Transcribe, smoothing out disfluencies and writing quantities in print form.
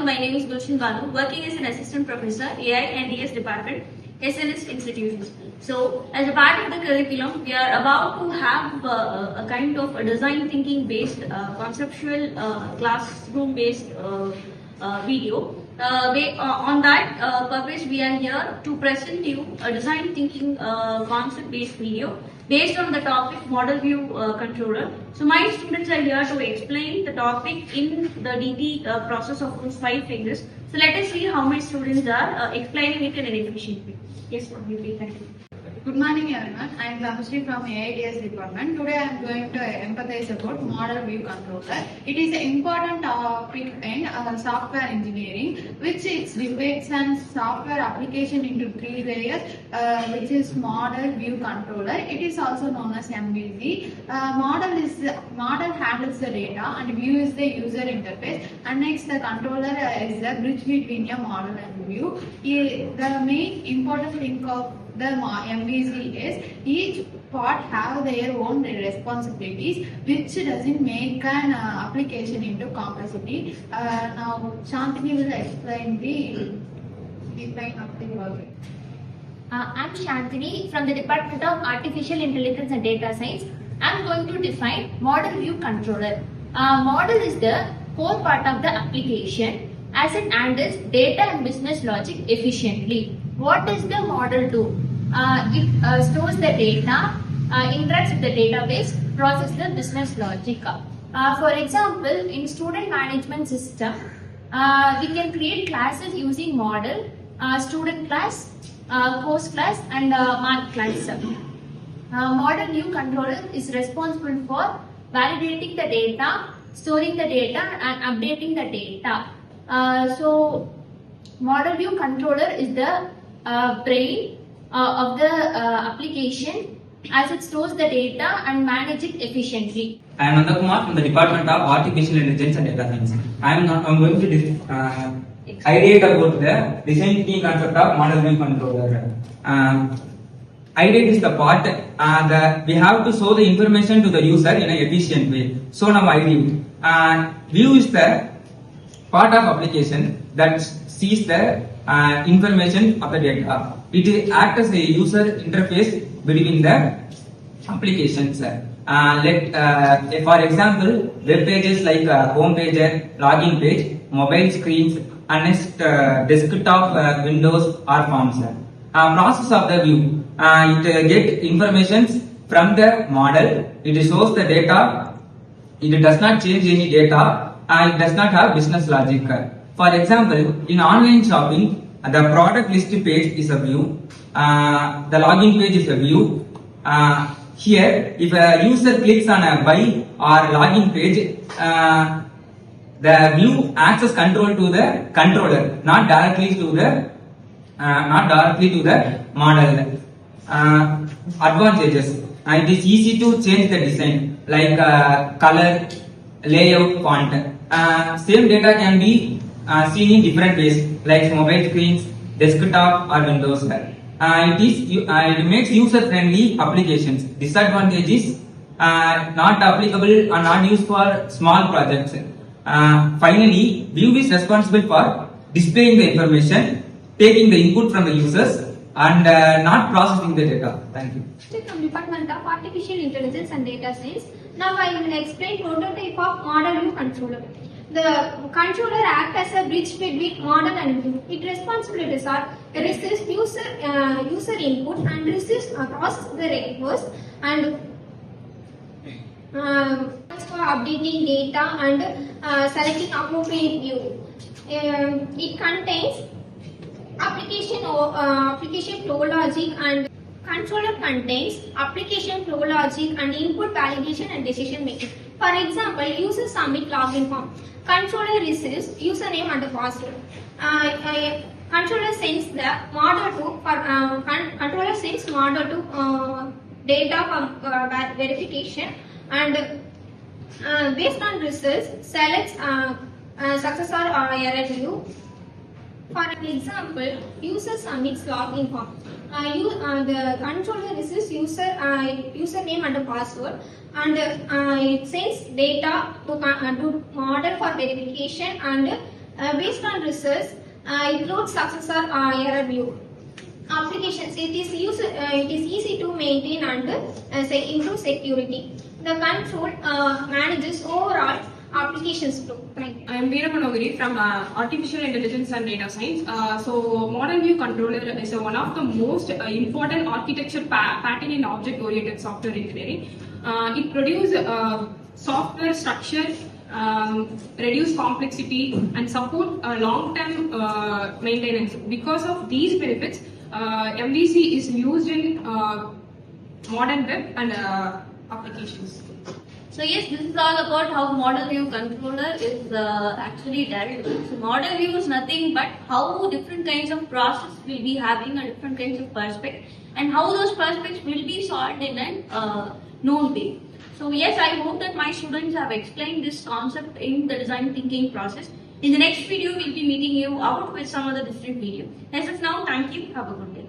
my name is Gulshan Banu, working as an assistant professor, AI and DS department, SNS institutions. So, as a part of the curriculum, we are about to have a kind of a design thinking based, conceptual, classroom based video. On that purpose, we are here to present you a design thinking concept based video based on the topic model view controller. So my students are here to explain the topic in the DT process of those 5 figures. So let us see how my students are explaining it in an efficient way. Yes, please. Thank you. Good morning everyone, I am Ramashri from Ideate department. Today I am going to empathize about model view controller. It is an important topic in software engineering, which it divides an software application into 3 layers, which is model view controller. It is also known as MVC. Model handles the data and view is the user interface, and next the controller is the bridge between a model and view. The main important thing of the MVC is each part have their own responsibilities, which doesn't make an application into complexity. Now Shantini will explain the define of the work. I'm Shantini from the Department of Artificial Intelligence and Data Science. I'm going to define model view controller. Model is the core part of the application as it handles data and business logic efficiently. What does the model do? It stores the data, interacts with the database, processes the business logic. For example, in student management system, we can create classes using model, student class, course class and mark class. Model view controller is responsible for validating the data, storing the data and updating the data. So model view controller is the brain of the application as it stores the data and manages it efficiently. I am Nanda Kumar from the Department of Artificial Intelligence and Data Science. I am going to ideate about the design thinking concept of model view controller. Ideate is the part that we have to show the information to the user in an efficient way. So now ideate. View is the part of application that sees the information of the data. It acts as a user interface between the applications. For example, web pages like home page, login page, mobile screens, and next desktop windows or forms. Process of the view. It gets information from the model. It shows the data. It does not change any data. It does not have business logic. For example, in online shopping, the product list page is a view. The login page is a view. Here, if a user clicks on a buy or login page, the view acts as control to the controller, not directly to the model. Advantages: it is easy to change the design, like color, layout, font. Same data can be seen in different ways, like mobile screens, desktop or windows. It makes user-friendly applications. Disadvantage is not applicable or not used for small projects. Finally, view is responsible for displaying the information, taking the input from the users, and not processing the data. Thank you. From Department of Artificial Intelligence and Data Science. Now I will explain prototype of model view controller. The controller acts as a bridge between model and view. Its responsibilities are receives user input and receives process the request and for updating data and selecting appropriate view. It contains application flow logic, and controller contains application flow logic and input validation and decision making. For example, user submit login form. Controller receives username and password. Controller sends the model to controller sends model to data for verification, and based on results selects success or error view. For example, user submits login form. The controller receives username and password, and it sends data to model for verification, and Based on research, includes success or error view. Applications, it is easy to maintain and improve security. The control manages overall applications flow. Thank you. I am Veera Manogari from Artificial Intelligence and Data Science. So, Model View Controller is one of the most important architecture pattern in object-oriented software engineering. It produces software structure, reduce complexity, and support long-term maintenance. Because of these benefits, MVC is used in modern web and applications. So yes, this is all about how model view controller is actually derived. So model view is nothing but how different kinds of process will be having a different kinds of perspective and how those perspectives will be solved in a known way. So yes, I hope that my students have explained this concept in the design thinking process. In the next video, we'll be meeting you out with some other different video. As of now, thank you. Have a good day.